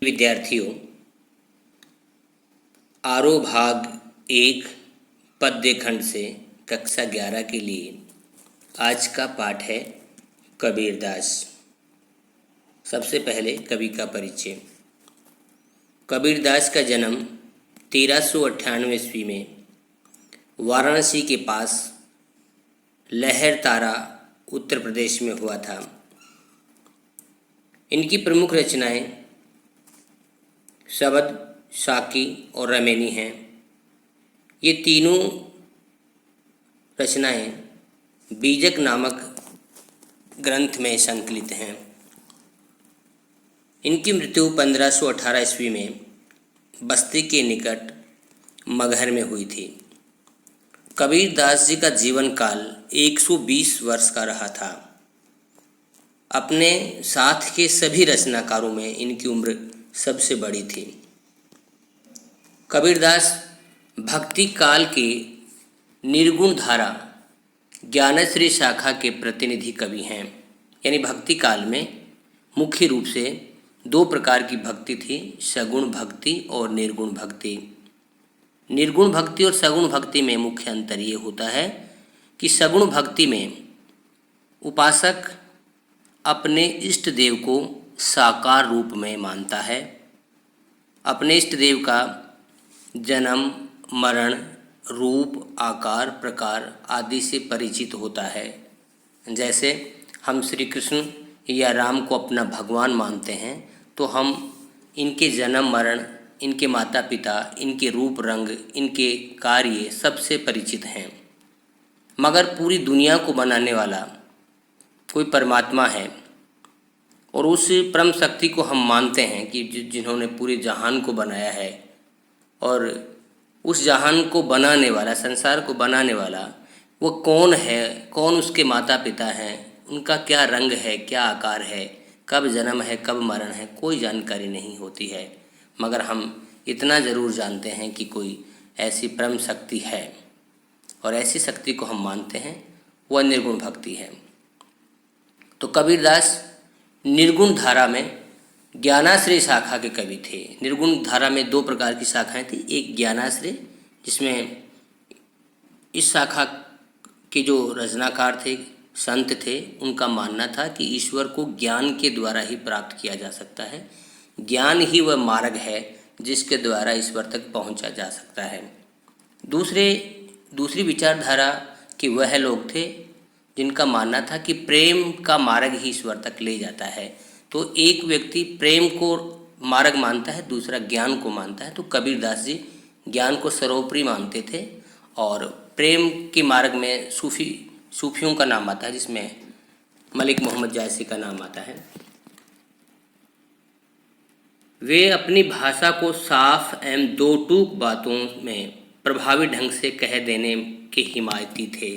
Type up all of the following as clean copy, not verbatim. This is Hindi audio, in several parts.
विद्यार्थियों, आरोह भाग 1 पद्य खंड से कक्षा 11 के लिए आज का पाठ है कबीरदास। सबसे पहले कवि का परिचय। कबीरदास का जन्म 1398 ईस्वी में वाराणसी के पास लहरतारा उत्तर प्रदेश में हुआ था। इनकी प्रमुख रचनाएं शबद, साकी और रमैनी हैं। ये तीनों रचनाएं बीजक नामक ग्रंथ में संकलित हैं। इनकी मृत्यु 1518 ईस्वी में बस्ती के निकट मगहर में हुई थी। कबीरदास जी का जीवन काल 120 वर्ष का रहा था। अपने साथ के सभी रचनाकारों में इनकी उम्र सबसे बड़ी थी। कबीरदास भक्ति काल की निर्गुण धारा ज्ञानश्री शाखा के प्रतिनिधि कवि हैं। यानी भक्ति काल में मुख्य रूप से दो प्रकार की भक्ति थी, सगुण भक्ति और निर्गुण भक्ति। निर्गुण भक्ति और सगुण भक्ति में मुख्य अंतर ये होता है कि सगुण भक्ति में उपासक अपने इष्ट देव को साकार रूप में मानता है, अपने इष्ट देव का जन्म, मरण, रूप, आकार, प्रकार आदि से परिचित होता है। जैसे हम श्री कृष्ण या राम को अपना भगवान मानते हैं तो हम इनके जन्म, मरण, इनके माता पिता, इनके रूप, रंग, इनके कार्य सबसे परिचित हैं। मगर पूरी दुनिया को बनाने वाला कोई परमात्मा है और उस परम शक्ति को हम मानते हैं कि जिन्होंने पूरे जहान को बनाया है, और उस जहान को बनाने वाला, संसार को बनाने वाला वो कौन है, कौन उसके माता पिता हैं, उनका क्या रंग है, क्या आकार है, कब जन्म है, कब मरण है, कोई जानकारी नहीं होती है। मगर हम इतना ज़रूर जानते हैं कि कोई ऐसी परम शक्ति है और ऐसी शक्ति को हम मानते हैं, वह निर्गुण भक्ति है। तो कबीरदास निर्गुण धारा में ज्ञानाश्रय शाखा के कवि थे। निर्गुण धारा में दो प्रकार की शाखाएं थी। एक ज्ञानाश्रय, जिसमें इस शाखा के जो रचनाकार थे, संत थे, उनका मानना था कि ईश्वर को ज्ञान के द्वारा ही प्राप्त किया जा सकता है। ज्ञान ही वह मार्ग है जिसके द्वारा ईश्वर तक पहुंचा जा सकता है। दूसरी विचारधारा के वह लोग थे जिनका मानना था कि प्रेम का मार्ग ही ईश्वर तक ले जाता है। तो एक व्यक्ति प्रेम को मार्ग मानता है, दूसरा ज्ञान को मानता है। तो कबीरदास जी ज्ञान को सर्वोपरि मानते थे और प्रेम के मार्ग में सूफियों का नाम आता है, जिसमें मलिक मोहम्मद जायसी का नाम आता है। वे अपनी भाषा को साफ एवं दो टूक बातों में प्रभावी ढंग से कह देने के हिमायती थे।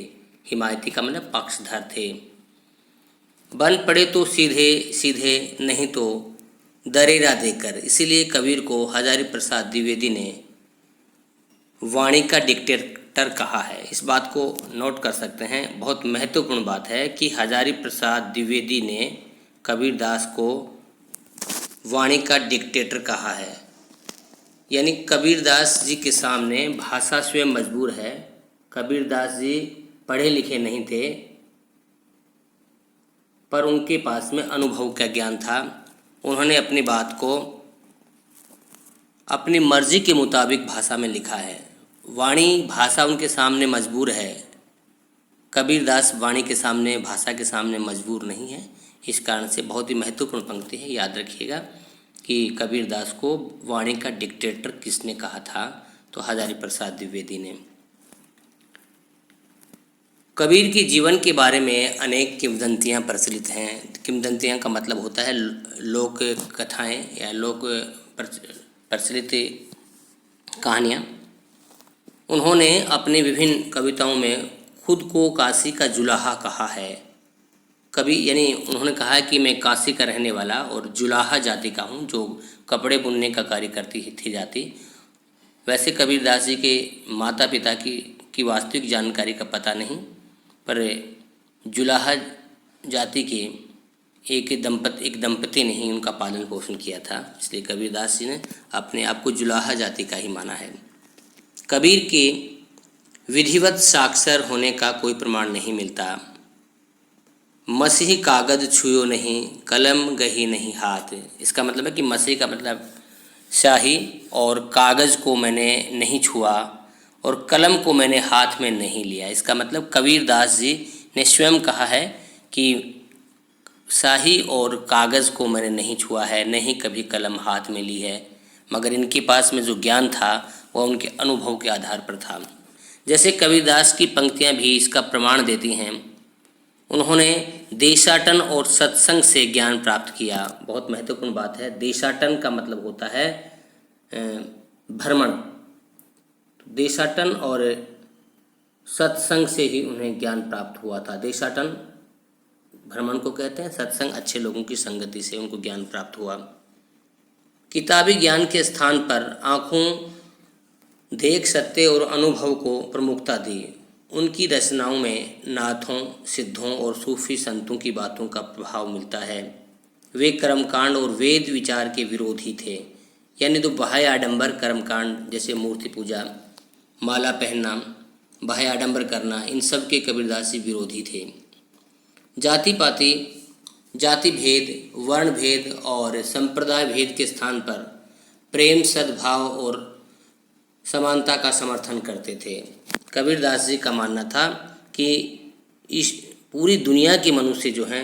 हिमायती का मतलब पक्षधर थे। बन पड़े तो सीधे सीधे, नहीं तो दरेरा देकर। इसीलिए कबीर को हजारी प्रसाद द्विवेदी ने वाणी का डिक्टेटर कहा है। इस बात को नोट कर सकते हैं, बहुत महत्वपूर्ण बात है कि हजारी प्रसाद द्विवेदी ने कबीरदास को वाणी का डिक्टेटर कहा है। यानी कबीरदास जी के सामने भाषा स्वयं मजबूर है। कबीरदास जी पढ़े लिखे नहीं थे, पर उनके पास में अनुभव का ज्ञान था। उन्होंने अपनी बात को अपनी मर्जी के मुताबिक भाषा में लिखा है। वाणी भाषा उनके सामने मजबूर है, कबीरदास वाणी के सामने, भाषा के सामने मजबूर नहीं है। इस कारण से बहुत ही महत्वपूर्ण पंक्ति है, याद रखिएगा कि कबीरदास को वाणी का डिक्टेटर किसने कहा था, तो हजारी प्रसाद द्विवेदी ने। कबीर के जीवन के बारे में अनेक किंवदंतियाँ प्रचलित हैं। किंवदंतियाँ का मतलब होता है लोक कथाएँ या लोक प्रचलित कहानियाँ। उन्होंने अपनी विभिन्न कविताओं में खुद को काशी का जुलाहा कहा है। कवि यानी उन्होंने कहा है कि मैं काशी का रहने वाला और जुलाहा जाति का हूँ, जो कपड़े बुनने का कार्य करती थी जाति। वैसे कबीरदास जी के माता पिता की वास्तविक जानकारी का पता नहीं, पर जुलाहा जाति के एक दंपति ने ही उनका पालन पोषण किया था, इसलिए कबीरदास जी ने अपने आप को जुलाहा जाति का ही माना है। कबीर के विधिवत साक्षर होने का कोई प्रमाण नहीं मिलता। मसीह कागज छुयो नहीं, कलम गही नहीं हाथ। इसका मतलब है कि मसीह का मतलब स्याही और कागज़ को मैंने नहीं छुआ और कलम को मैंने हाथ में नहीं लिया। इसका मतलब कबीरदास जी ने स्वयं कहा है कि स्याही और कागज़ को मैंने नहीं छुआ है, नहीं कभी कलम हाथ में ली है, मगर इनके पास में जो ज्ञान था वह उनके अनुभव के आधार पर था। जैसे कबीरदास की पंक्तियाँ भी इसका प्रमाण देती हैं। उन्होंने देशाटन और सत्संग से ज्ञान प्राप्त किया। बहुत महत्वपूर्ण बात है। देशाटन का मतलब होता है भ्रमण। देशाटन और सत्संग से ही उन्हें ज्ञान प्राप्त हुआ था। देशाटन भ्रमण को कहते हैं, सत्संग अच्छे लोगों की संगति से उनको ज्ञान प्राप्त हुआ। किताबी ज्ञान के स्थान पर आँखों देख सत्य और अनुभव को प्रमुखता दी। उनकी रचनाओं में नाथों, सिद्धों और सूफी संतों की बातों का प्रभाव मिलता है। वे कर्मकांड और वेद विचार के विरोधी थे, यानी तो बाह्य आडंबर कर्मकांड जैसे मूर्ति पूजा, माला पहनना, बाह्य आडंबर करना, इन सब के कबीरदासी विरोधी थे। जाति पाति, जाति भेद, वर्ण भेद और संप्रदाय भेद के स्थान पर प्रेम, सद्भाव और समानता का समर्थन करते थे। कबीरदास जी का मानना था कि इस पूरी दुनिया के मनुष्य जो हैं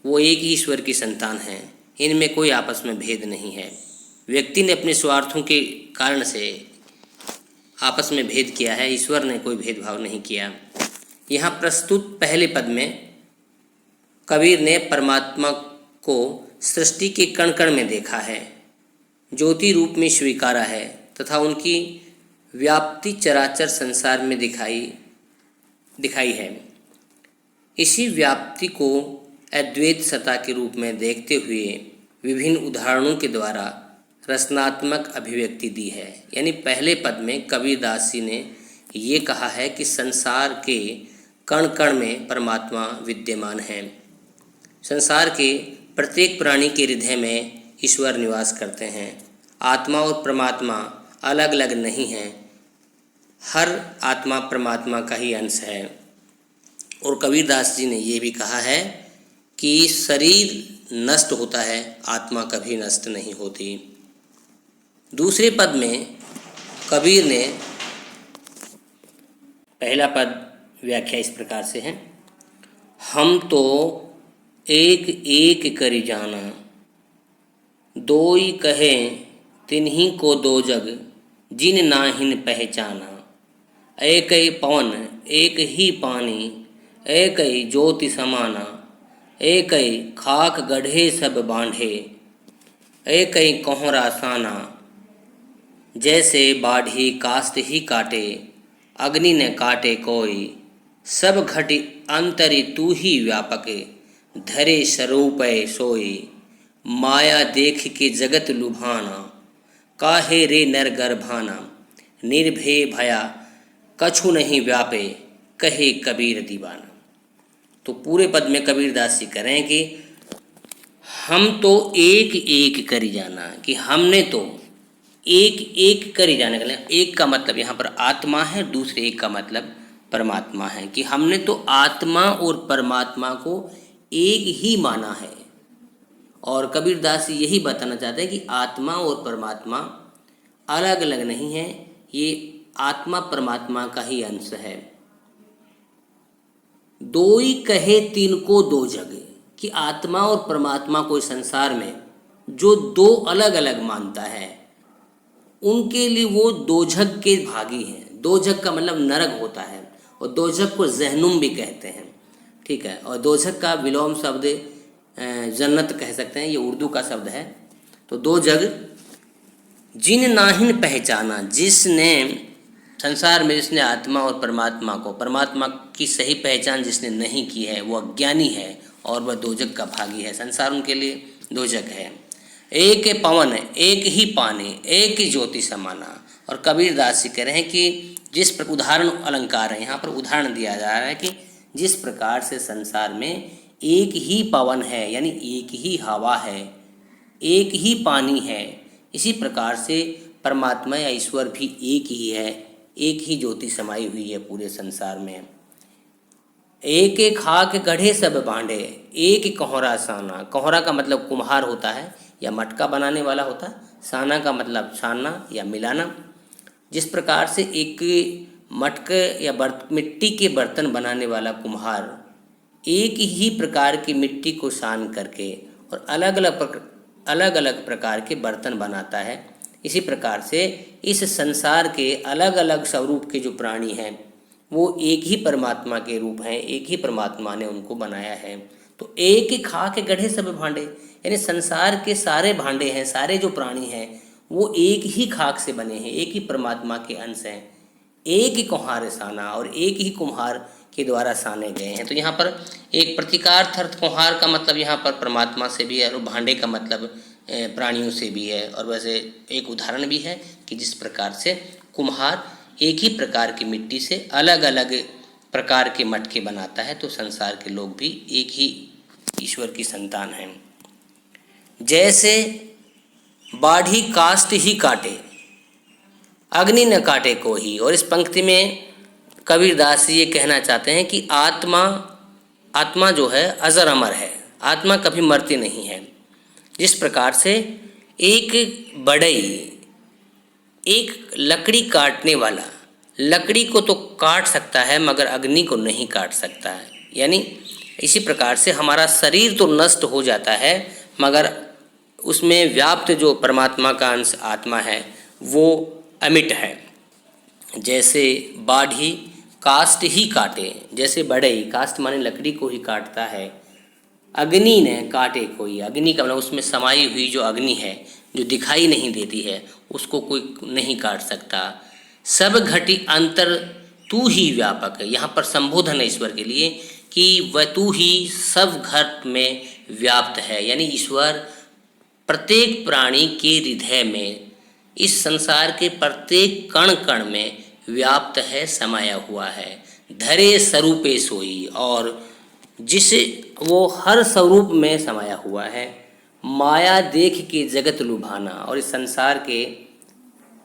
वो एक ही ईश्वर की संतान हैं, इनमें कोई आपस में भेद नहीं है। व्यक्ति ने अपने स्वार्थों के कारण से आपस में भेद किया है, ईश्वर ने कोई भेदभाव नहीं किया। यहाँ प्रस्तुत पहले पद में कबीर ने परमात्मा को सृष्टि के कण कण में देखा है, ज्योति रूप में स्वीकारा है तथा उनकी व्याप्ति चराचर संसार में दिखाई है। इसी व्याप्ति को अद्वैत सत्ता के रूप में देखते हुए विभिन्न उदाहरणों के द्वारा रचनात्मक अभिव्यक्ति दी है। यानी पहले पद में कबीरदास जी ने ये कहा है कि संसार के कण कण में परमात्मा विद्यमान है। संसार के प्रत्येक प्राणी के हृदय में ईश्वर निवास करते हैं। आत्मा और परमात्मा अलग अलग नहीं हैं, हर आत्मा परमात्मा का ही अंश है। और कबीरदास जी ने ये भी कहा है कि शरीर नष्ट होता है, आत्मा कभी नष्ट नहीं होती। दूसरे पद में कबीर ने पहला पद व्याख्या इस प्रकार से है, हम तो एक एक करि जाना, दोई कहे तिन्ही को दो जग, जिन नाहिन पहचाना। एक ही पवन एक ही पानी, एक ही ज्योति समाना, एक ही खाक गढ़े सब बांधे, एक ही कोहरा साना। जैसे बाढ़ी कास्त ही काटे, अग्नि न काटे कोई, सब घटी अंतरि तू ही व्यापक, धरे स्वरूपय सोई। माया देख के जगत लुभाना, काहे रे नर गर्भाना। निर्भय भया कछु नहीं व्यापे, कहे कबीर दीवाना। तो पूरे पद में कबीरदास जी कह रहे हैं कि हम तो एक एक करी जाना, कि हमने तो एक एक करी जाने का, एक का मतलब यहाँ पर आत्मा है, दूसरे एक का मतलब परमात्मा है, कि हमने तो आत्मा और परमात्मा को एक ही माना है। और कबीरदास जी यही बताना चाहते हैं कि आत्मा और परमात्मा अलग अलग नहीं है, ये आत्मा परमात्मा का ही अंश है। दोई कहे तीन को दो जग, कि आत्मा और परमात्मा को इस संसार में जो दो अलग अलग मानता है उनके लिए वो दोजग के भागी हैं। दोजग का मतलब नरक होता है और दोजग को जहनुम भी कहते हैं, ठीक है। और दोजग का विलोम शब्द जन्नत कह सकते हैं, ये उर्दू का शब्द है। तो दोजग जिन नाहिन पहचाना, जिसने संसार में जिसने आत्मा और परमात्मा को, परमात्मा की सही पहचान जिसने नहीं की है वो अज्ञानी है और वह दोजग का भागी है। संसार उनके लिए दोजग है। एक पवन एक ही पानी, एक ही ज्योति समाना। और कबीरदास जी कह रहे हैं कि जिस उदाहरण अलंकार है, यहाँ पर उदाहरण दिया जा रहा है कि जिस प्रकार से संसार में एक ही पवन है, यानी एक ही हवा है, एक ही पानी है। इसी प्रकार से परमात्मा या ईश्वर भी एक ही है, एक ही ज्योति समाई हुई है पूरे संसार में। एक एक खाक गढ़े सब बांधे, एक कोहरा साना। कोहरा का मतलब कुम्हार होता है या मटका बनाने वाला होता है, साना का मतलब छानना या मिलाना। जिस प्रकार से एक मटके या मिट्टी के बर्तन बनाने वाला कुम्हार एक ही प्रकार की मिट्टी को सान करके और अलग अलग प्रकार के बर्तन बनाता है, इसी प्रकार से इस संसार के अलग अलग स्वरूप के जो प्राणी हैं वो एक ही परमात्मा के रूप हैं, एक ही परमात्मा ने उनको बनाया है। तो एक ही खा के गढ़े सब भांडे, यानी संसार के सारे भांडे हैं, सारे जो प्राणी हैं वो एक ही खाक से बने हैं, एक ही परमात्मा के अंश हैं, एक ही कुम्हार साना और एक ही कुम्हार के द्वारा साने गए हैं। तो यहाँ पर एक प्रतीकार्थ कुम्हार का मतलब यहाँ पर परमात्मा से भी है और भांडे का मतलब प्राणियों से भी है। और वैसे एक उदाहरण भी है कि जिस प्रकार से कुम्हार एक ही प्रकार की मिट्टी से अलग अलग प्रकार के मटके बनाता है, तो संसार के लोग भी एक ही ईश्वर की संतान हैं। जैसे बाढ़ी काष्ठ ही काटे, अग्नि न काटे कोई। और इस पंक्ति में कबीरदास ये कहना चाहते हैं कि आत्मा जो है अजर अमर है, आत्मा कभी मरती नहीं है। जिस प्रकार से एक बढ़ई, एक लकड़ी काटने वाला लकड़ी को तो काट सकता है मगर अग्नि को नहीं काट सकता है, यानी इसी प्रकार से हमारा शरीर तो नष्ट हो जाता है मगर उसमें व्याप्त जो परमात्मा का अंश आत्मा है वो अमिट है। जैसे बाढ़ी काष्ठ ही काटे, जैसे बढ़ई काष्ठ माने लकड़ी को ही काटता है, अग्नि ने काटे कोई। अग्नि का मतलब उसमें समाई हुई जो अग्नि है जो दिखाई नहीं देती है उसको कोई नहीं काट सकता। सब घटी अंतर तू ही व्यापक है, यहाँ पर संबोधन है ईश्वर के लिए कि वह तू ही सब घट में व्याप्त है, यानी ईश्वर प्रत्येक प्राणी के हृदय में, इस संसार के प्रत्येक कण कण में व्याप्त है, समाया हुआ है। धरे स्वरूपे सोई, और जिस वो हर स्वरूप में समाया हुआ है। माया देख के जगत लुभाना, और इस संसार के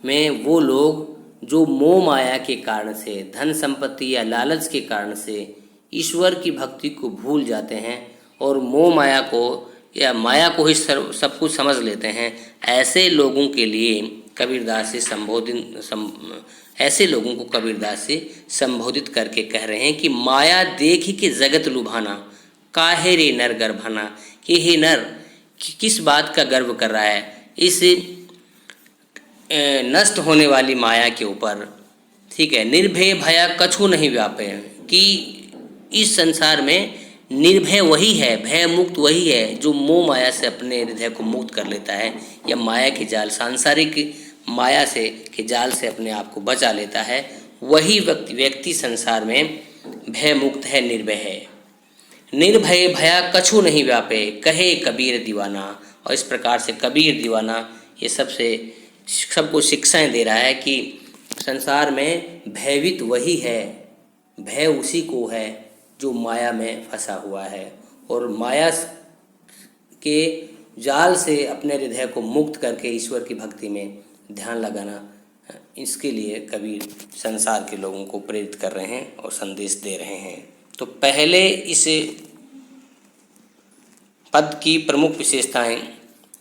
में वो लोग जो मोह माया के कारण से, धन संपत्ति या लालच के कारण से ईश्वर की भक्ति को भूल जाते हैं और मोह माया को या माया को ही सब कुछ समझ लेते हैं, ऐसे लोगों के लिए कबीरदास ऐसे लोगों को कबीरदास से संबोधित करके कह रहे हैं कि माया देख के जगत लुभाना, काहे रे नर गर्भाना, कि हे नर किस बात का गर्व कर रहा है इस नष्ट होने वाली माया के ऊपर। ठीक है, निर्भय भया कछु नहीं व्यापे, कि इस संसार में निर्भय वही है, भय मुक्त वही है जो मोह माया से अपने हृदय को मुक्त कर लेता है या माया के जाल, सांसारिक माया से के जाल से अपने आप को बचा लेता है। वही व्यक्ति संसार में भय मुक्त है, निर्भय है। निर्भय भया कछु नहीं व्यापे, कहे कबीर दीवाना। और इस प्रकार से कबीर दीवाना ये सबको शिक्षाएं दे रहा है कि संसार में भयभीत वही है, भय उसी को है जो माया में फंसा हुआ है, और माया के जाल से अपने हृदय को मुक्त करके ईश्वर की भक्ति में ध्यान लगाना, इसके लिए कबीर संसार के लोगों को प्रेरित कर रहे हैं और संदेश दे रहे हैं। तो पहले इस पद की प्रमुख विशेषताएं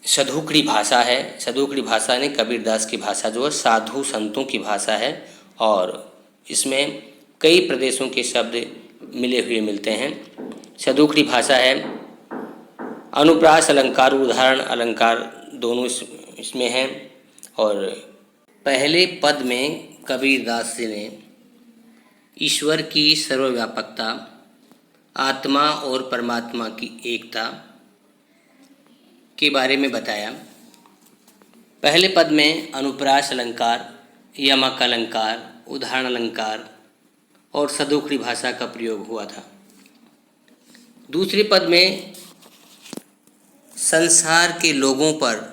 सधुकड़ी भाषा है। सधुकड़ी भाषा ने कबीरदास की भाषा जो है साधु संतों की भाषा है, और इसमें कई प्रदेशों के शब्द मिले हुए मिलते हैं। सधुकड़ी भाषा है। अनुप्रास अलंकार, उदाहरण अलंकार दोनों इसमें हैं। और पहले पद में कबीरदास जी ने ईश्वर की सर्वव्यापकता, आत्मा और परमात्मा की एकता के बारे में बताया। पहले पद में अनुप्रास अलंकार, यमक अलंकार, उदाहरण अलंकार और सधुकड़ी भाषा का प्रयोग हुआ था। दूसरे पद में संसार के लोगों पर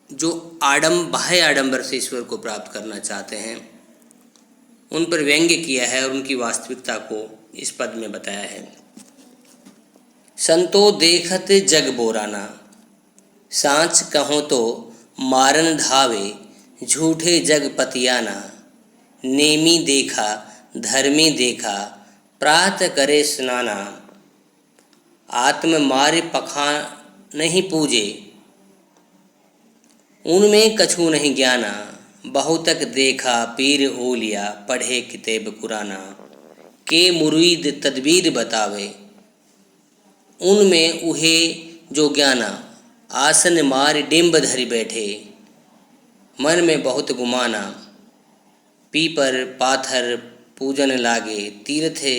जो बाह्य आडंबर से ईश्वर को प्राप्त करना चाहते हैं उन पर व्यंग्य किया है और उनकी वास्तविकता को इस पद में बताया है। संतो देखत जग बोराना, सांच कहो तो मारन धावे, झूठे जग पतियाना। नेमी देखा धर्मी देखा, प्रात करे स्नाना। आत्म मारे पखा नहीं पूजे, उनमें कछु नहीं ज्ञाना। बहुतक देखा पीर ओलिया, पढ़े किताब कुराना। के मुरीद तदबीर बतावे, उनमें उहे जो ज्ञाना। आसन मार डिम्ब धरि बैठे, मन में बहुत गुमाना। पीपर पाथर पूजन लागे, तीर्थे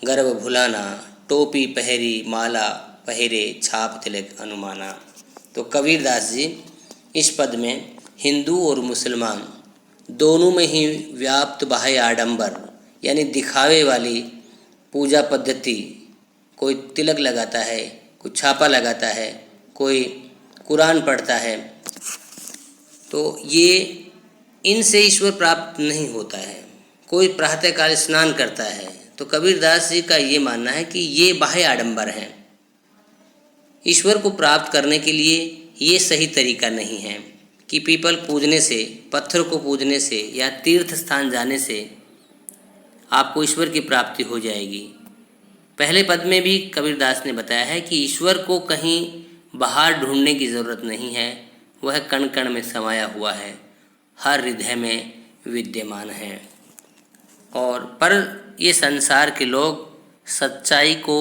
गर्भ भुलाना। टोपी पहरी माला पहरे, छाप तिलक अनुमाना। तो कबीरदास जी इस पद में हिंदू और मुसलमान दोनों में ही व्याप्त बाह्य आडंबर यानी दिखावे वाली पूजा पद्धति, कोई तिलक लगाता है, कोई छापा लगाता है, कोई कुरान पढ़ता है, तो ये इनसे ईश्वर प्राप्त नहीं होता है। कोई प्रातःकाल स्नान करता है, तो कबीरदास जी का ये मानना है कि ये बाह्य आडंबर हैं। ईश्वर को प्राप्त करने के लिए ये सही तरीका नहीं है कि पीपल पूजने से, पत्थर को पूजने से या तीर्थ स्थान जाने से आपको ईश्वर की प्राप्ति हो जाएगी। पहले पद में भी कबीरदास ने बताया है कि ईश्वर को कहीं बाहर ढूंढने की ज़रूरत नहीं है, वह कण कण में समाया हुआ है, हर हृदय में विद्यमान है। और पर ये संसार के लोग सच्चाई को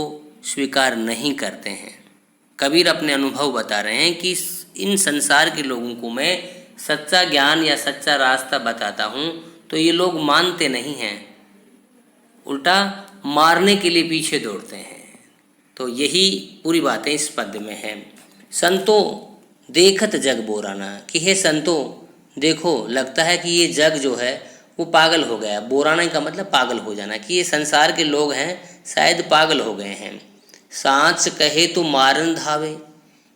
स्वीकार नहीं करते हैं। कबीर अपने अनुभव बता रहे हैं कि इन संसार के लोगों को मैं सच्चा ज्ञान या सच्चा रास्ता बताता हूँ तो ये लोग मानते नहीं हैं, उल्टा मारने के लिए पीछे दौड़ते हैं। तो यही पूरी बातें इस पद्य में हैं। संतो देखत जग बोराना, कि हे संतो देखो, लगता है कि ये जग जो है वो पागल हो गया। बोराना का मतलब पागल हो जाना, कि ये संसार के लोग हैं शायद पागल हो गए हैं। सांच कहे तो मारन धावे,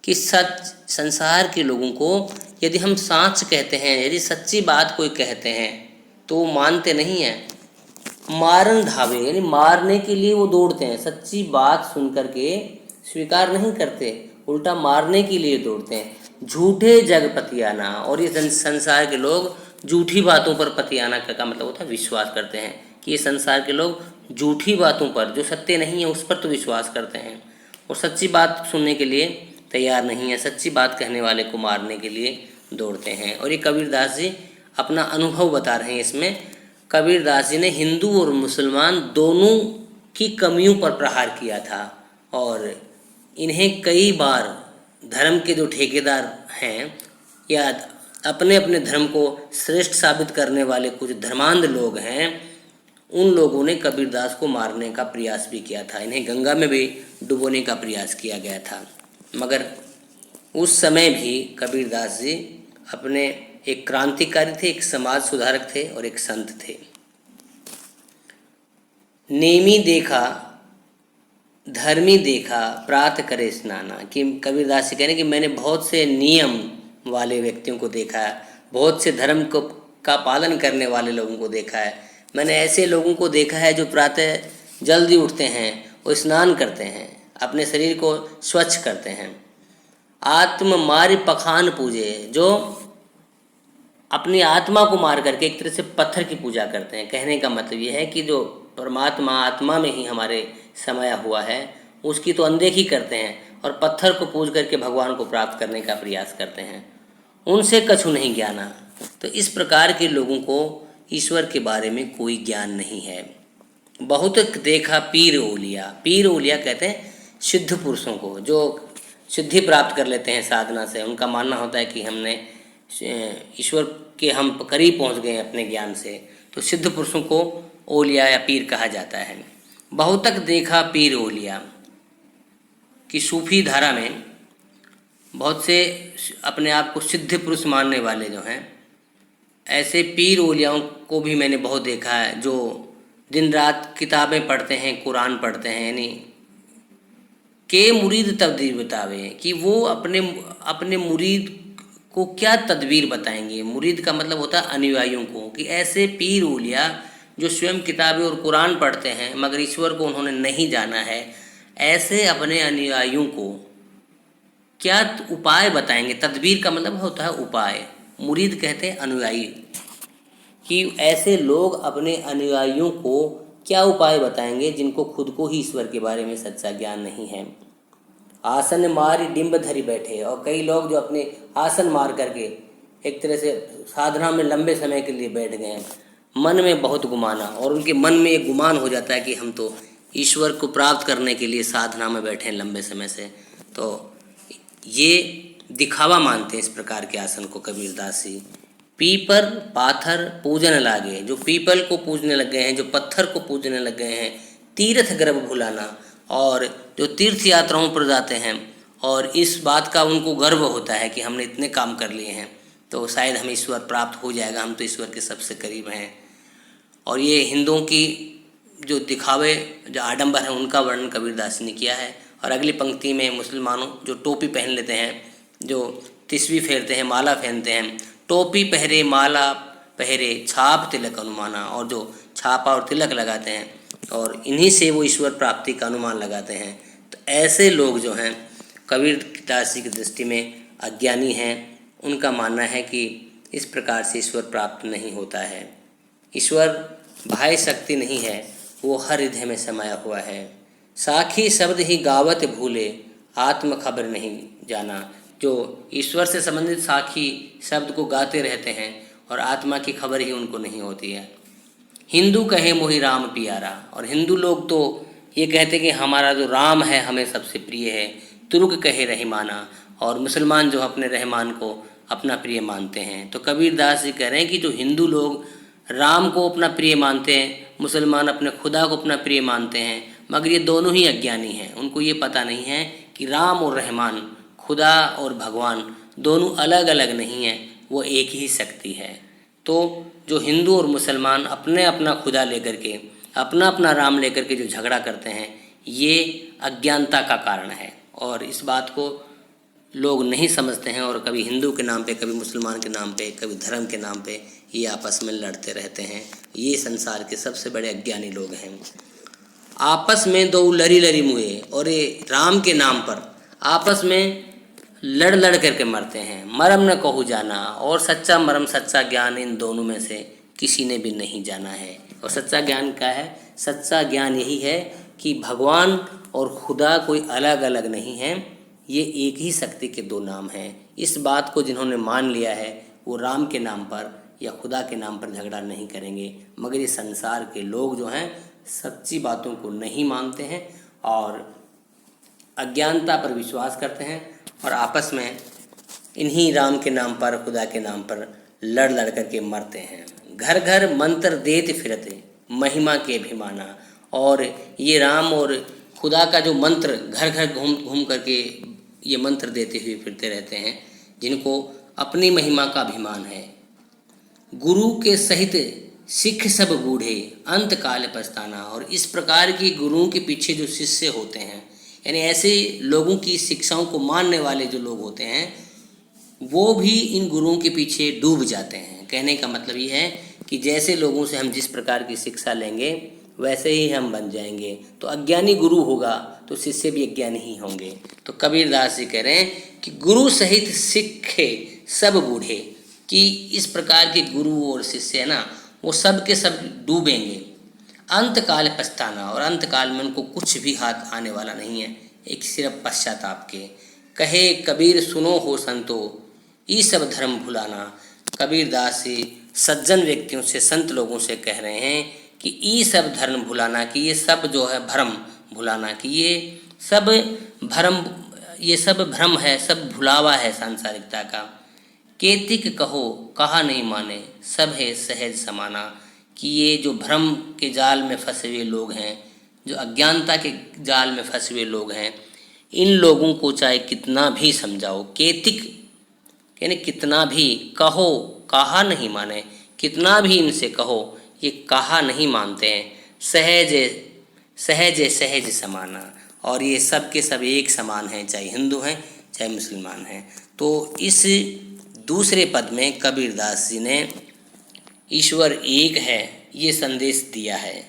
कि सच संसार के लोगों को यदि हम सांच कहते हैं, यदि सच्ची बात कोई कहते हैं तो वो मानते नहीं हैं। मारन धावे यानी मारने के लिए वो दौड़ते हैं, सच्ची बात सुन करके स्वीकार नहीं करते, उल्टा मारने के लिए दौड़ते हैं। झूठे जग पतियाना, और ये संसार के लोग झूठी बातों पर पतियाना का मतलब होता है विश्वास करते हैं, कि ये संसार के लोग झूठी बातों पर, जो सत्य नहीं है उस पर तो विश्वास करते हैं और सच्ची बात सुनने के लिए तैयार नहीं है, सच्ची बात कहने वाले को मारने के लिए दौड़ते हैं। और ये कबीरदास जी अपना अनुभव बता रहे हैं। इसमें कबीरदास जी ने हिंदू और मुसलमान दोनों की कमियों पर प्रहार किया था और इन्हें कई बार धर्म के जो ठेकेदार हैं या अपने अपने धर्म को श्रेष्ठ साबित करने वाले कुछ धर्मांध लोग हैं, उन लोगों ने कबीरदास को मारने का प्रयास भी किया था। इन्हें गंगा में भी डुबोने का प्रयास किया गया था, मगर उस समय भी कबीरदास जी अपने एक क्रांतिकारी थे, एक समाज सुधारक थे और एक संत थे। नेमी देखा धर्मी देखा, प्रात करे स्नाना, कि कबीरदास जी कह रहे हैं कि मैंने बहुत से नियम वाले व्यक्तियों को देखा है, बहुत से धर्म को का पालन करने वाले लोगों को देखा है। मैंने ऐसे लोगों को देखा है जो प्रातः जल्दी उठते हैं और स्नान करते हैं, अपने शरीर को स्वच्छ करते हैं। आत्म मार पखान पूजे, जो अपनी आत्मा को मार करके एक तरह से पत्थर की पूजा करते हैं। कहने का मतलब ये है कि जो परमात्मा आत्मा में ही हमारे समाया हुआ है उसकी तो अनदेखी करते हैं और पत्थर को पूज करके भगवान को प्राप्त करने का प्रयास करते हैं। उनसे कछु नहीं ज्ञाना। तो इस प्रकार के लोगों को ईश्वर के बारे में कोई ज्ञान नहीं है। बहुत देखा पीर ओलिया, पीर ओलिया कहते हैं सिद्ध पुरुषों को, जो सिद्धि प्राप्त कर लेते हैं साधना से। उनका मानना होता है कि हमने ईश्वर के हम करीब पहुंच गए अपने ज्ञान से, तो सिद्ध पुरुषों को ओलिया या पीर कहा जाता है। बहुतक देखा पीर ओलिया, कि सूफी धारा में बहुत से अपने आप को सिद्ध पुरुष मानने वाले जो हैं, ऐसे पीर ओलियाओं को भी मैंने बहुत देखा है, जो दिन रात किताबें पढ़ते हैं, कुरान पढ़ते हैं। यानी के मुरीद तदबीर बतावे, कि वो अपने मुरीद को क्या तदबीर बताएंगे। मुरीद का मतलब होता है अनुयायियों को, कि ऐसे पीर ओलिया जो स्वयं किताबें और कुरान पढ़ते हैं मगर ईश्वर को उन्होंने नहीं जाना है, ऐसे अपने अनुयायियों को क्या उपाय बताएंगे। तदबीर का मतलब होता है उपाय, मुरीद कहते हैं अनुयायी, कि ऐसे लोग अपने अनुयायियों को क्या उपाय बताएंगे जिनको खुद को ही ईश्वर के बारे में सच्चा ज्ञान नहीं है। आसन मारी डिंब धरी बैठे, और कई लोग जो अपने आसन मार करके एक तरह से साधना में लंबे समय के लिए बैठ गए हैं, मन में बहुत गुमाना, और उनके मन में एक गुमान हो जाता है कि हम तो ईश्वर को प्राप्त करने के लिए साधना में बैठे हैं लंबे समय से। तो ये दिखावा मानते हैं इस प्रकार के आसन को कबीरदास जी। पीपर पाथर पूजन लागे, जो पीपल को पूजने लग गए हैं, जो पत्थर को पूजने लग गए हैं। तीर्थ गर्भ भुलाना, और जो तीर्थ यात्राओं पर जाते हैं और इस बात का उनको गर्व होता है कि हमने इतने काम कर लिए हैं तो शायद हमें ईश्वर प्राप्त हो जाएगा, हम तो ईश्वर के सबसे करीब हैं। और ये हिंदुओं की जो दिखावे, जो आडंबर है, उनका वर्णन कबीरदास ने किया है। और अगली पंक्ति में मुसलमानों जो टोपी पहन लेते हैं, जो तिस्बी फेरते हैं, माला पहनते हैं, टोपी पहरे माला पहरे छाप तिलक अनुमाना, और जो छापा और तिलक लगाते हैं और इन्हीं से वो ईश्वर प्राप्ति का अनुमान लगाते हैं। तो ऐसे लोग जो हैं कबीरदास जी की दृष्टि में अज्ञानी हैं। उनका मानना है कि इस प्रकार से ईश्वर प्राप्त नहीं होता है। ईश्वर बाह्य शक्ति नहीं है, वो हर हृदय में समाया हुआ है। साखी शब्द ही गावत भूले, आत्म खबर नहीं जाना। जो ईश्वर से संबंधित साखी शब्द को गाते रहते हैं और आत्मा की खबर ही उनको नहीं होती है। हिंदू कहे मोहि राम प्यारा, और हिंदू लोग तो ये कहते कि हमारा जो राम है हमें सबसे प्रिय है। तुर्क कहे रहमाना, और मुसलमान जो अपने रहमान को अपना प्रिय मानते हैं। तो कबीरदास जी कह रहे हैं कि जो हिंदू लोग राम को अपना प्रिय मानते हैं, मुसलमान अपने खुदा को अपना प्रिय मानते हैं, मगर ये दोनों ही अज्ञानी हैं। उनको ये पता नहीं है कि राम और रहमान, खुदा और भगवान दोनों अलग अलग नहीं हैं, वो एक ही शक्ति है। तो जो हिंदू और मुसलमान अपने अपना खुदा लेकर के, अपना अपना राम लेकर के जो झगड़ा करते हैं, ये अज्ञानता का कारण है। और इस बात को लोग नहीं समझते हैं, और कभी हिंदू के नाम पे, कभी मुसलमान के नाम पे, कभी धर्म के नाम पे ये आपस में लड़ते रहते हैं। ये संसार के सबसे बड़े अज्ञानी लोग हैं। आपस में दो लरी लरी मुए, और ये राम के नाम पर आपस में लड़ लड़ करके मरते हैं। मरम न कहू जाना, और सच्चा मरम, सच्चा ज्ञान इन दोनों में से किसी ने भी नहीं जाना है। और सच्चा ज्ञान क्या है? सच्चा ज्ञान यही है कि भगवान और खुदा कोई अलग अलग नहीं हैं, ये एक ही शक्ति के दो नाम हैं। इस बात को जिन्होंने मान लिया है वो राम के नाम पर या खुदा के नाम पर झगड़ा नहीं करेंगे। मगर ये संसार के लोग जो हैं सच्ची बातों को नहीं मानते हैं और अज्ञानता पर विश्वास करते हैं, और आपस में इन्हीं राम के नाम पर, खुदा के नाम पर लड़ लड़ करके मरते हैं। घर घर मंत्र देते फिरते, महिमा के अभिमाना, और ये राम और खुदा का जो मंत्र घर घर घूम घूम करके ये मंत्र देते हुए फिरते रहते हैं, जिनको अपनी महिमा का अभिमान है। गुरु के सहित सिख सब बूढ़े, अंत काल पछताना, और इस प्रकार की गुरुओं के पीछे जो शिष्य होते हैं, यानी ऐसे लोगों की शिक्षाओं को मानने वाले जो लोग होते हैं, वो भी इन गुरुओं के पीछे डूब जाते हैं। कहने का मतलब ये है कि जैसे लोगों से हम जिस प्रकार की शिक्षा लेंगे वैसे ही हम बन जाएंगे। तो अज्ञानी गुरु होगा तो शिष्य भी अज्ञानी ही होंगे। तो कबीरदास जी कह रहे हैं कि गुरु सहित सिखे सब बूढ़े, कि इस प्रकार के गुरु और शिष्य है ना, वो सब के सब डूबेंगे। अंत काल पछताना, और अंत काल में उनको कुछ भी हाथ आने वाला नहीं है, एक सिर्फ पश्चाताप के। कहे कबीर सुनो हो संतो, ये सब धर्म भुलाना। कबीरदास जी सज्जन व्यक्तियों से, संत लोगों से कह रहे हैं कि ये सब धर्म भुलाना, कि ये सब जो है भ्रम भुलाना, कि ये सब भ्रम है, सब भुलावा है सांसारिकता का। केतिक कहो कहा नहीं माने, सब है सहज समाना, कि ये जो भ्रम के जाल में फंसे हुए लोग हैं, जो अज्ञानता के जाल में फंसे हुए लोग हैं, इन लोगों को चाहे कितना भी समझाओ, केतिक यानी कितना भी, कहो कहा नहीं माने, कितना भी इनसे कहो ये कहा नहीं मानते हैं। सहज सहज सहज समाना, और ये सब के सब एक समान हैं, चाहे हिंदू हैं चाहे मुसलमान हैं। तो इस दूसरे पद में कबीरदास जी ने ईश्वर एक है ये संदेश दिया है,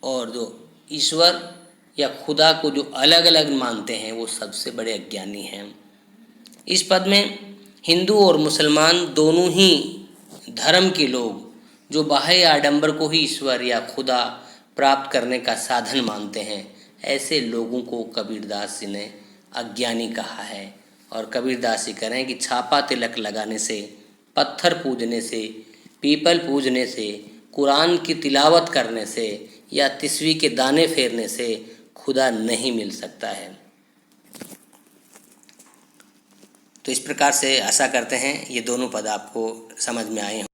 और जो ईश्वर या खुदा को जो अलग अलग मानते हैं वो सबसे बड़े अज्ञानी हैं। इस पद में हिंदू और मुसलमान दोनों ही धर्म के लोग जो बाह्य आडंबर को ही ईश्वर या खुदा प्राप्त करने का साधन मानते हैं, ऐसे लोगों को कबीरदास जी ने अज्ञानी कहा है। और कबीरदास जी कह रहे हैं कि छापा तिलक लगाने से, पत्थर पूजने से, पीपल पूजने से, कुरान की तिलावत करने से या तिस्वी के दाने फेरने से खुदा नहीं मिल सकता है। तो इस प्रकार से आशा करते हैं ये दोनों पद आपको समझ में आए हों।